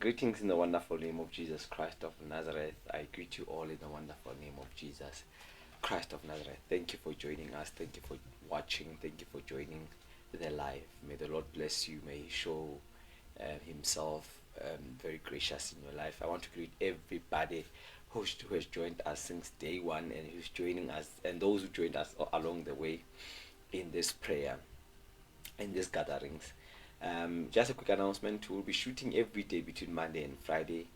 Greetings in the wonderful name of Jesus Christ of Nazareth. I greet you all in the wonderful name of Jesus Christ of Nazareth. Thank you for joining us. Thank you for watching. Thank you for joining the live. May the Lord bless you. May He show Himself very gracious in your life. I want to greet everybody who has joined us since day one and who's joining us, and those who joined us along the way in this prayer, in these gatherings. Just a quick announcement: we'll be shooting every day between Monday and Friday.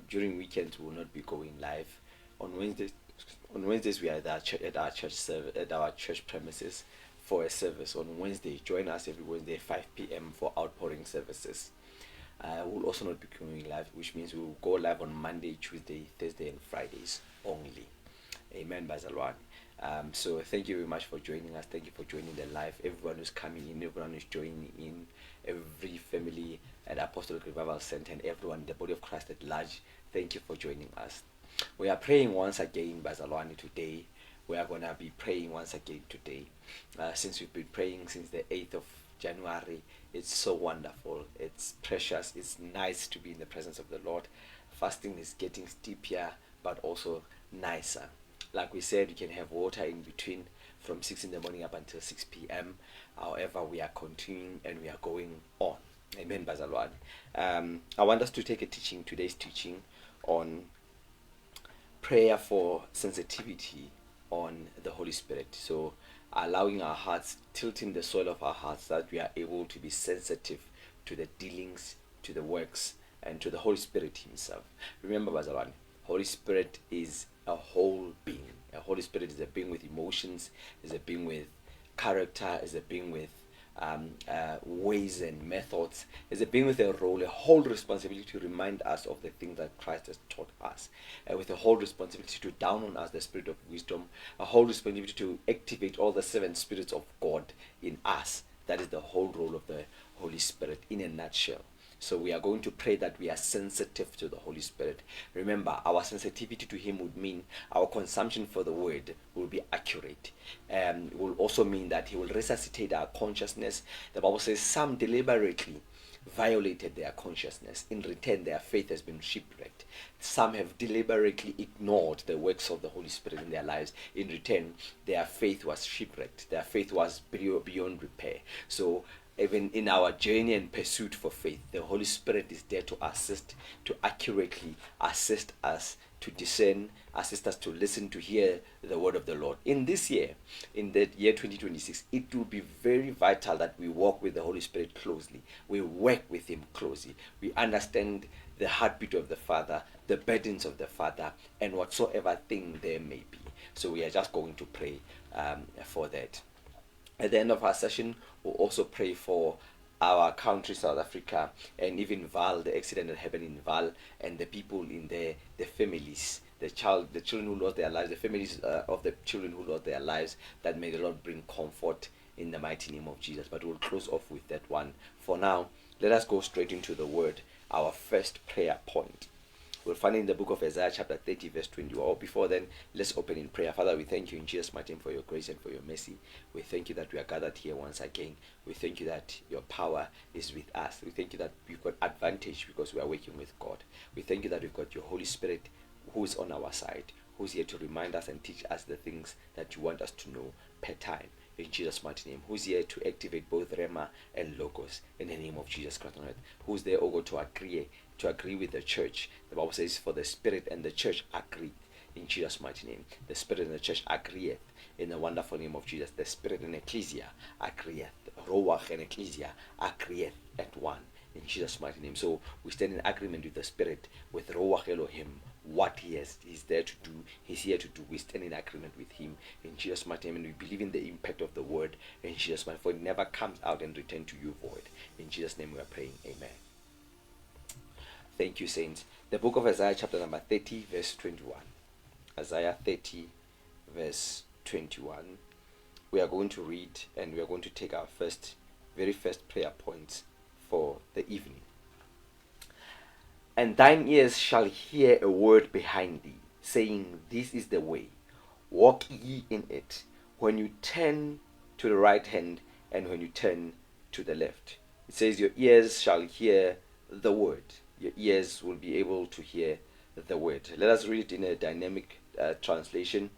During weekends, we will not be going live. On Wednesdays we are at our church premises for a service. On Wednesday, join us every Wednesday 5 p.m. for outpouring services. We'll also not be going live, which means we will go live on Monday, Tuesday, Thursday, and Fridays only. Amen, Bazalwan. So thank you very much for joining us. Thank you for joining the live. Everyone who's coming in, everyone who's joining in, every family at Apostolic Revival Center, and everyone in the body of Christ at large. Thank you for joining us. We are praying once again, Bazalwani, today. We are going to be praying once again today. Since we've been praying since the 8th of January, it's so wonderful. It's precious. It's nice to be in the presence of the Lord. Fasting is getting steeper, but also nicer. Like we said, you can have water in between from 6 in the morning up until 6 p.m. However, we are continuing and we are going on. Amen, Bazalwan. I want us to take today's teaching on prayer for sensitivity on the Holy Spirit. So allowing our hearts, tilting the soil of our hearts, that we are able to be sensitive to the dealings, to the works, and to the Holy Spirit Himself. Remember, Bazalwan, Holy Spirit is a whole being. A Holy Spirit is a being with emotions, is a being with character, is a being with ways and methods, is a being with a role, a whole responsibility to remind us of the things that Christ has taught us, with a whole responsibility to down on us the spirit of wisdom, a whole responsibility to activate all the 7 spirits of God in us. That is the whole role of the Holy Spirit in a nutshell. So we are going to pray that we are sensitive to the Holy Spirit. Remember, our sensitivity to Him would mean our consumption for the Word will be accurate. It will also mean that He will resuscitate our consciousness. The Bible says some deliberately violated their consciousness. In return, their faith has been shipwrecked. Some have deliberately ignored the works of the Holy Spirit in their lives. In return, their faith was shipwrecked. Their faith was beyond repair. So even in our journey and pursuit for faith, the Holy Spirit is there to assist, to accurately assist us to discern, assist us to listen, to hear the word of the Lord. In this year, in the year 2026, it will be very vital that we walk with the Holy Spirit closely. We work with Him closely. We understand the heartbeat of the Father, the burdens of the Father, and whatsoever thing there may be. So we are just going to pray for that. At the end of our session, we'll also pray for our country, South Africa, and even Val, the accident that happened in Val, and the people in there, the families, the children who lost their lives, the families of the children who lost their lives, that may the Lord bring comfort in the mighty name of Jesus. But we'll close off with that one. For now, let us go straight into the word, our first prayer point. We'll find it in the book of Isaiah chapter 30 verse 21. Or before then, let's open in prayer. Father, we thank you in Jesus' mighty name for your grace and for your mercy. We thank you that we are gathered here once again. We thank you that your power is with us. We thank you that we've got advantage because we are working with God. We thank you that we've got your Holy Spirit who is on our side, who's here to remind us and teach us the things that you want us to know per time. In Jesus' mighty name, who's here to activate both Rema and Logos in the name of Jesus Christ on earth. Who's there, oh God, to agree with the church. The Bible says, for the Spirit and the church agree. In Jesus' mighty name, the Spirit and the church agreeth in the wonderful name of Jesus. The Spirit and Ecclesia agreeth. Roach and Ecclesia agreeth at one. In Jesus' mighty name. So we stand in agreement with the Spirit, with Roach Elohim, what He's there to do, He's here to do. We stand in agreement with Him in Jesus' mighty name, and we believe in the impact of the word in Jesus' mighty name, for it never comes out and return to you void. In Jesus' name we are praying. Amen. Thank you, saints. The book of Isaiah chapter number 30 verse 21. Isaiah 30 verse 21. We are going to read and we are going to take our very first prayer points for the evening. And thine ears shall hear a word behind thee, saying, this is the way, walk ye in it, when you turn to the right hand and when you turn to the left. It says, your ears shall hear the word. your ears will be able to hear the word. Let us read it in a dynamic translation,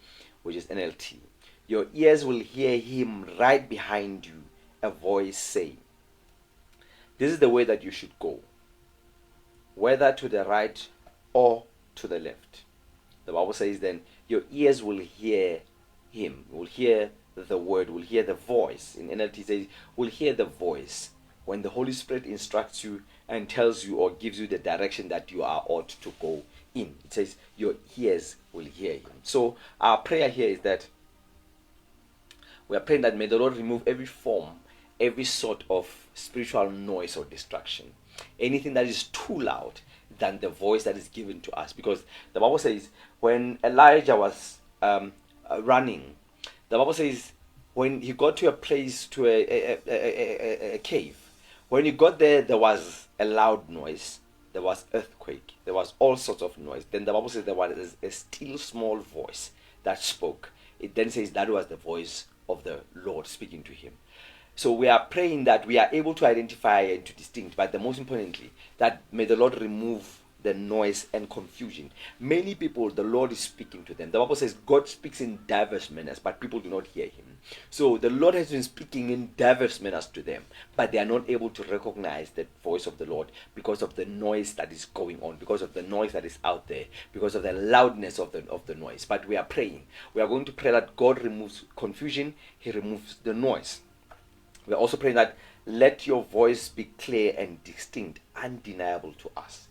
which is NLT. Your ears will hear him right behind you, a voice saying, this is the way that you should go, whether to the right or to the left. The Bible says then, your ears will hear him, will hear the word, will hear the voice. In NLT says, will hear the voice when the Holy Spirit instructs you and tells you or gives you the direction that you are ought to go in. It says, your ears will hear him. So our prayer here is that we are praying that may the Lord remove every form, every sort of spiritual noise or distraction, anything that is too loud than the voice that is given to us. Because the Bible says when Elijah was running, the Bible says when he got to a place, to a cave, when he got there, there was a loud noise, there was earthquake, there was all sorts of noise. Then the Bible says there was a still small voice that spoke. It then says that was the voice of the Lord speaking to him. So we are praying that we are able to identify and to distinct, but the most importantly, that may the Lord remove the noise and confusion. Many people, the Lord is speaking to them. The Bible says God speaks in diverse manners, but people do not hear him. So the Lord has been speaking in diverse manners to them, but they are not able to recognize the voice of the Lord because of the noise that is going on, because of the noise that is out there, because of the loudness of the noise. But we are praying. We are going to pray that God removes confusion, he removes the noise. We are also praying that let your voice be clear and distinct, undeniable to us.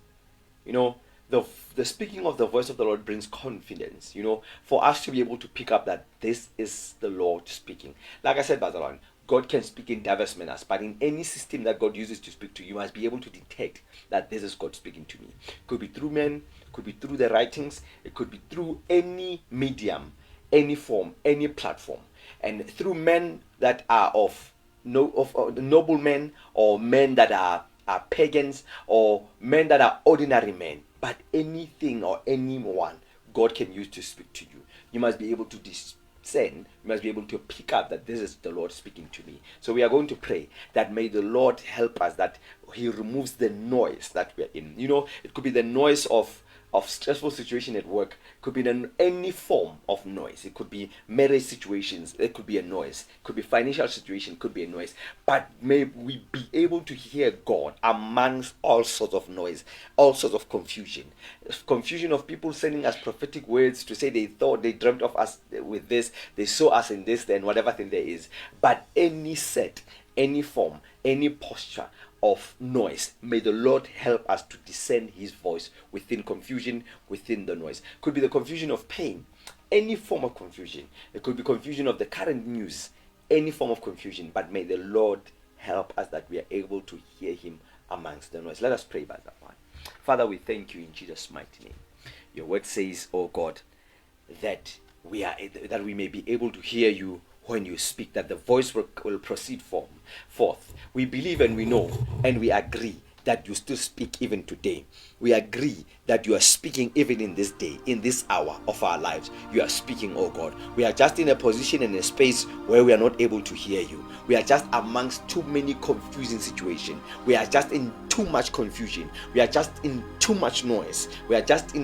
You know, the speaking of the voice of the Lord brings confidence, you know, for us to be able to pick up that this is the Lord speaking. Like I said, Bazalan, God can speak in diverse manners, but in any system that God uses to speak to you, must be able to detect that this is God speaking to me. It could be through men, it could be through the writings, it could be through any medium, any form, any platform, and through men that are of noblemen, or men that are pagans, or men that are ordinary men. But anything or anyone God can use to speak to you, you must be able to discern, you must be able to pick up that this is the Lord speaking to me. So we are going to pray that may the Lord help us, that he removes the noise that we are in. You know, it could be the noise of stressful situation at work, could be any form of noise. It could be marriage situations, it could be a noise, it could be financial situation, could be a noise. But may we be able to hear God amongst all sorts of noise, all sorts of confusion of people sending us prophetic words to say they thought they dreamt of us with this, they saw us in this, and whatever thing there is. But any set, any form, any posture of noise, may the Lord help us to discern his voice within confusion, within the noise. Could be the confusion of pain, any form of confusion. It could be confusion of the current news, any form of confusion. But may the Lord help us that we are able to hear him amongst the noise. Let us pray by that one. Father, we thank you in Jesus' mighty name. Your word says, oh God, that we may be able to hear you when you speak, that the voice will proceed forth. We believe and we know and we agree that you still speak even today. We agree that you are speaking even in this day, in this hour of our lives. You are speaking, oh God. We are just in a position and a space where we are not able to hear you. We are just amongst too many confusing situations. We are just in too much confusion. We are just in too much noise. We are just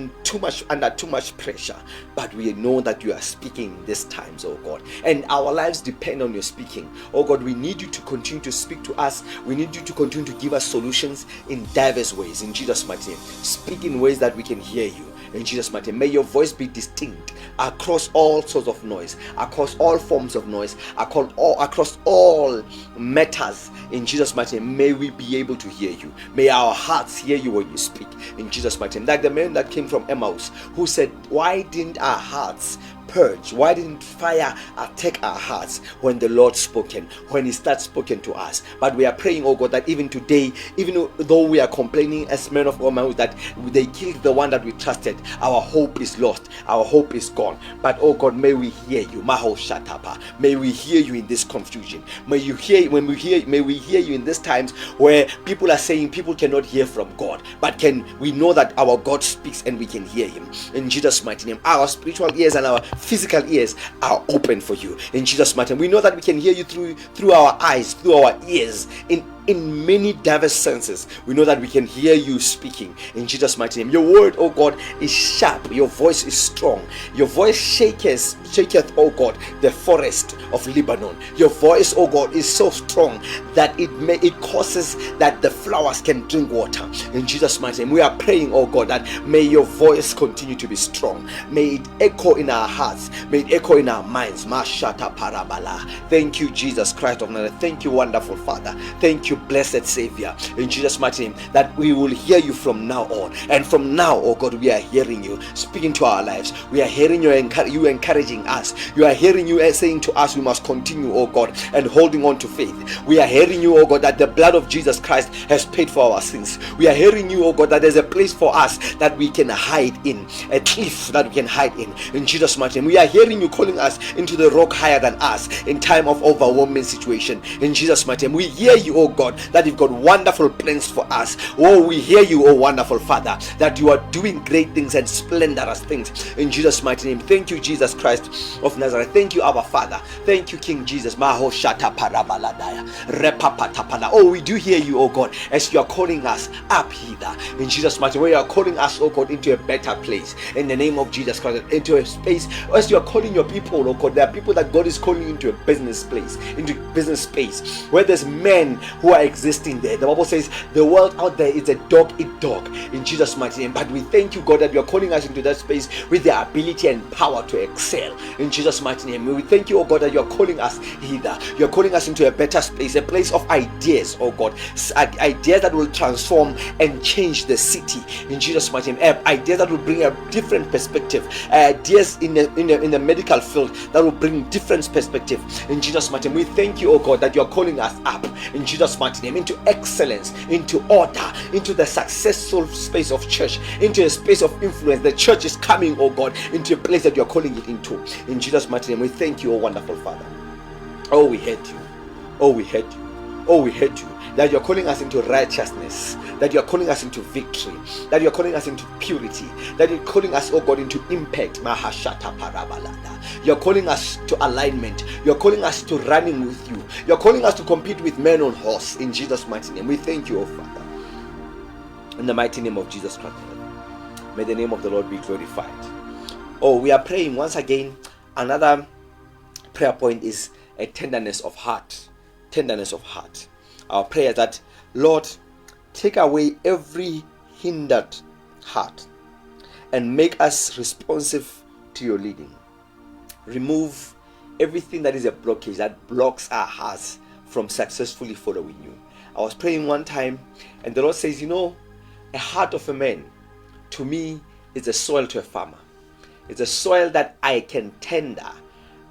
under too much pressure. But we know that you are speaking in these times, oh God. And our lives depend on your speaking. Oh God, we need you to continue to speak to us. We need you to continue to give us solutions in diverse ways. In Jesus' mighty name. Speak in ways that we can hear you. In Jesus' mighty name. May your voice be distinct across all sorts of noise, across all forms of noise, across all matters. In Jesus' mighty name. May we be able to hear you. May our hearts hear you when you speak. In Jesus' mighty name. Like the man that came from Emmaus, who said, why didn't our hearts purge? Why didn't fire attack our hearts when the Lord spoken, when he starts spoken to us? But we are praying, oh God, that even today, even though we are complaining as men of God that they killed the one that we trusted, our hope is lost, our hope is gone. But oh God, may we hear you. Maho Shatapa. May we hear you in this confusion. May we hear you in these times where people are saying people cannot hear from God, but we know that our God speaks and we can hear him. In Jesus' mighty name, our spiritual ears and our physical ears are open for you in Jesus' mighty name. We know that we can hear you through our eyes, through our ears, in many diverse senses. We know that we can hear you speaking in Jesus' mighty name. Your word, oh God, is sharp. Your voice is strong. Your voice shaketh, oh God, the forest of Lebanon. Your voice, oh God, is so strong that it causes that the flowers can drink water in Jesus' mighty name. We are praying, oh God, that may your voice continue to be strong. May it echo in our hearts. May it echo in our minds. Mashata parabala. Thank you, Jesus Christ of Nazareth. Thank you, wonderful Father. Thank you, blessed Savior, in Jesus' mighty name, that we will hear you from now on. And from now, oh God, we are hearing you speaking to our lives. We are hearing you encouraging us. You are hearing you saying to us we must continue, oh God, and holding on to faith. We are hearing you, oh God, that the blood of Jesus Christ has paid for our sins. We are hearing you, oh God, that there's a place for us that we can hide in, a cliff that we can hide in Jesus' mighty name. We are hearing you calling us into the rock higher than us in time of overwhelming situation in Jesus' mighty name. We hear you, oh God, that you've got wonderful plans for us. Oh, we hear you, oh wonderful Father, that you are doing great things and splendorous things in Jesus' mighty name. Thank you, Jesus Christ of Nazareth. Thank you, our Father. Thank you, King Jesus. Maho shata parabaladaya repapatapana. Oh, we do hear you, oh God, as you are calling us up hither in Jesus' mighty name. You are calling us, oh God, into a better place in the name of Jesus Christ, into a space as you are calling your people, oh God. There are people that God is calling into a business place, into business space where there's men who are existing there. The Bible says the world out there is a dog eat dog in Jesus' mighty name. But we thank you, God, that you are calling us into that space with the ability and power to excel in Jesus' mighty name. We thank you, oh God, that you are calling us hither. You are calling us into a better space, a place of ideas, oh God, ideas that will transform and change the city in Jesus' mighty name. Ideas that will bring a different perspective. Ideas in the medical field that will bring different perspective in Jesus' mighty name. We thank you, oh God, that you are calling us up in Jesus' mighty name, into excellence, into order, into the successful space of church, into a space of influence. The church is coming, oh God, into a place that you're calling it into. In Jesus' mighty name, we thank you, oh wonderful Father. Oh, we heard you. Oh, we heard you. Oh, we heard you. That you're calling us into righteousness, that you're calling us into victory, that you're calling us into purity, that you're calling us, oh God, into impact. Mahashata parabalada. You're calling us to alignment. You're calling us to running with you. You're calling us to compete with men on horse in Jesus' mighty name. We thank you, oh Father. In the mighty name of Jesus Christ, may the name of the Lord be glorified. Oh, we are praying once again. Another prayer point is a tenderness of heart. Tenderness of heart. Our prayer is that, Lord, take away every hindered heart and make us responsive to your leading. Remove everything that is a blockage that blocks our hearts from successfully following you. I was praying one time and the Lord says, a heart of a man to me is a soil to a farmer. It's a soil that I can tender,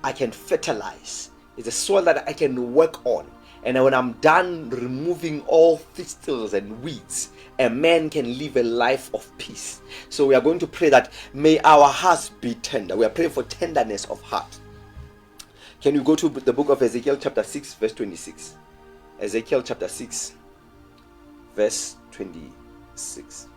I can fertilize. It's a soil that I can work on. And when I'm done removing all thistles and weeds, a man can live a life of peace. So we are going to pray that may our hearts be tender. We are praying for tenderness of heart. Can you go to the book of Ezekiel chapter 6 verse 26? Ezekiel chapter 6 verse 26.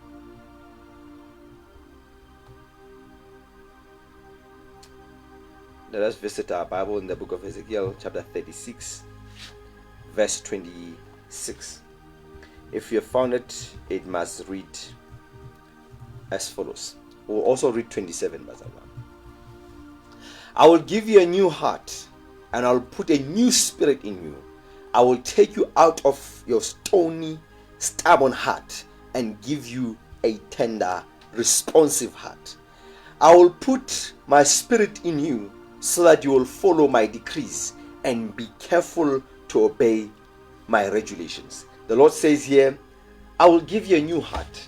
Let us visit our Bible in the book of Ezekiel chapter 36 verse 26. If you have found it, it must read as follows. We'll also read 27. I will give you a new heart, and I will put a new spirit in you. I will take you out of your stony, stubborn heart and give you a tender, responsive heart. I will put my spirit in you so that you will follow my decrees and be careful to obey my regulations. The Lord says here, I will give you a new heart.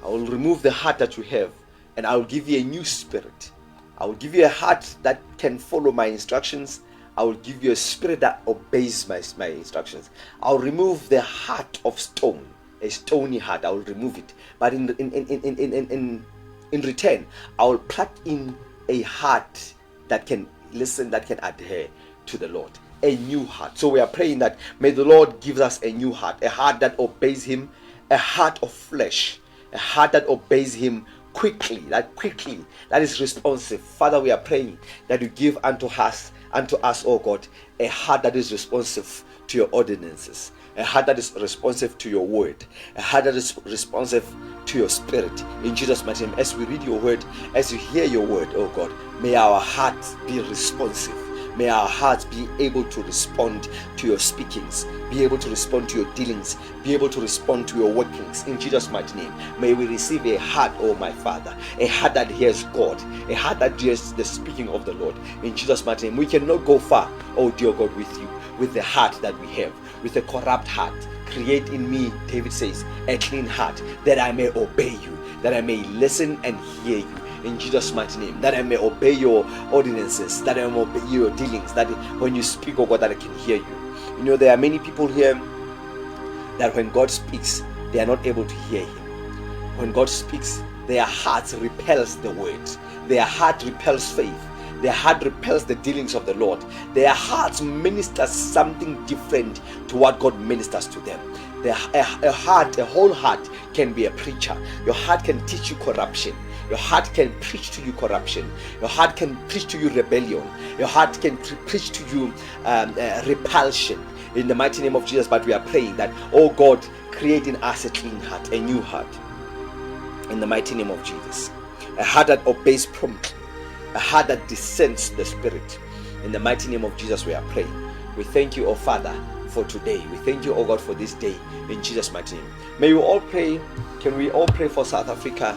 I will remove the heart that you have, and I will give you a new spirit. I will give you a heart that can follow my instructions. I will give you a spirit that obeys my instructions. I'll remove the heart of stone, a stony heart. I will remove it. But in return, I will plug in a heart that can listen, that can adhere to the Lord. A new heart. So we are praying that may the Lord give us a new heart, a heart that obeys him, a heart of flesh, a heart that obeys him quickly, that is responsive. Father, we are praying that you give unto us, oh God, a heart that is responsive to your ordinances, a heart that is responsive to your word, a heart that is responsive to your spirit. In Jesus' mighty name, as we read your word, as you hear your word, oh God, may our hearts be responsive. May our hearts be able to respond to your speakings, be able to respond to your dealings, be able to respond to your workings. In Jesus' mighty name, may we receive a heart, oh my Father, a heart that hears God, a heart that hears the speaking of the Lord. In Jesus' mighty name, we cannot go far, oh dear God, with you, with the heart that we have, with a corrupt heart. Create in me, David says, a clean heart, that I may obey you, that I may listen and hear you. In Jesus' mighty name, that I may obey your ordinances, that I may obey your dealings, that when you speak, oh God, that I can hear you. You know, there are many people here that when God speaks, they are not able to hear him. When God speaks, their heart repels the word. Their heart repels faith. Their heart repels the dealings of the Lord. Their hearts minister something different to what God ministers to them. A whole heart can be a preacher. Your heart can teach you corruption. Your heart can preach to you corruption. Your heart can preach to you rebellion. Your heart can preach to you repulsion. In the mighty name of Jesus, but we are praying that, oh God, create in us a clean heart, a new heart. In the mighty name of Jesus. A heart that obeys promptly. A heart that discerns the Spirit. In the mighty name of Jesus, we are praying. We thank you, oh Father, for today. We thank you, oh God, for this day. In Jesus' mighty name. May we all pray. Can we all pray for South Africa?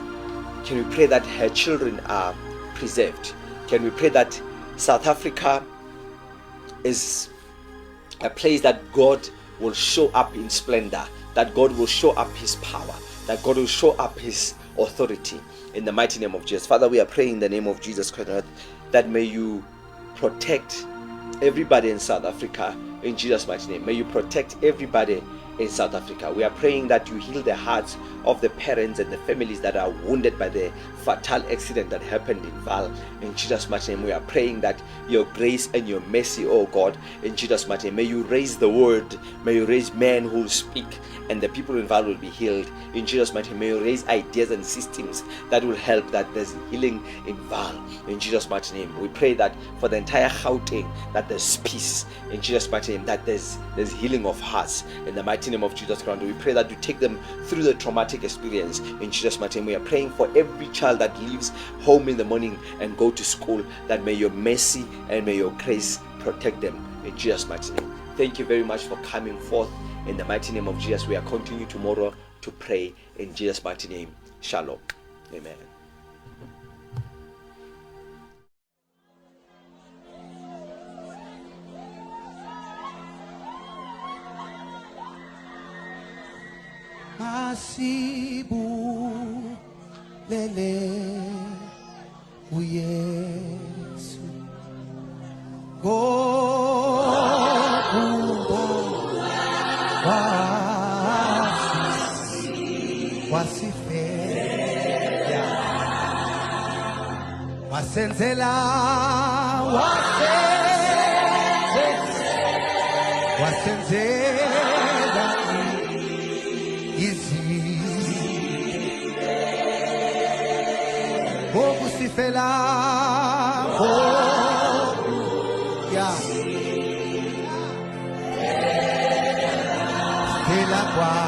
Can we pray that her children are preserved? Can we pray that South Africa is a place that God will show up in splendor, that God will show up his power, that God will show up his authority in the mighty name of Jesus. Father, we are praying in the name of Jesus Christ that may you protect everybody in South Africa in Jesus' mighty name. May you protect everybody in South Africa. We are praying that you heal the hearts of the parents and the families that are wounded by the fatal accident that happened in Val. In Jesus' mighty name, we are praying that your grace and your mercy, oh God, in Jesus' mighty name, may you raise the word, may you raise men who will speak, and the people involved will be healed. In Jesus' mighty name, may you raise ideas and systems that will help, that there's healing in Val. In Jesus' mighty name, we pray that for the entire Gauteng, that there's peace. In Jesus' mighty name, that there's healing of hearts. In the mighty name of Jesus Christ, we pray that you take them through the traumatic experience. In Jesus' mighty name, we are praying for every child that leaves home in the morning and go to school, that may your mercy and may your grace protect them. In Jesus' mighty name. Thank you very much for coming forth. In the mighty name of Jesus, we are continuing tomorrow to pray. In Jesus' mighty name. Shalom. Amen. Sivuyile uYesu ngokuba wasifela wasenzela ngokusifela phela kwa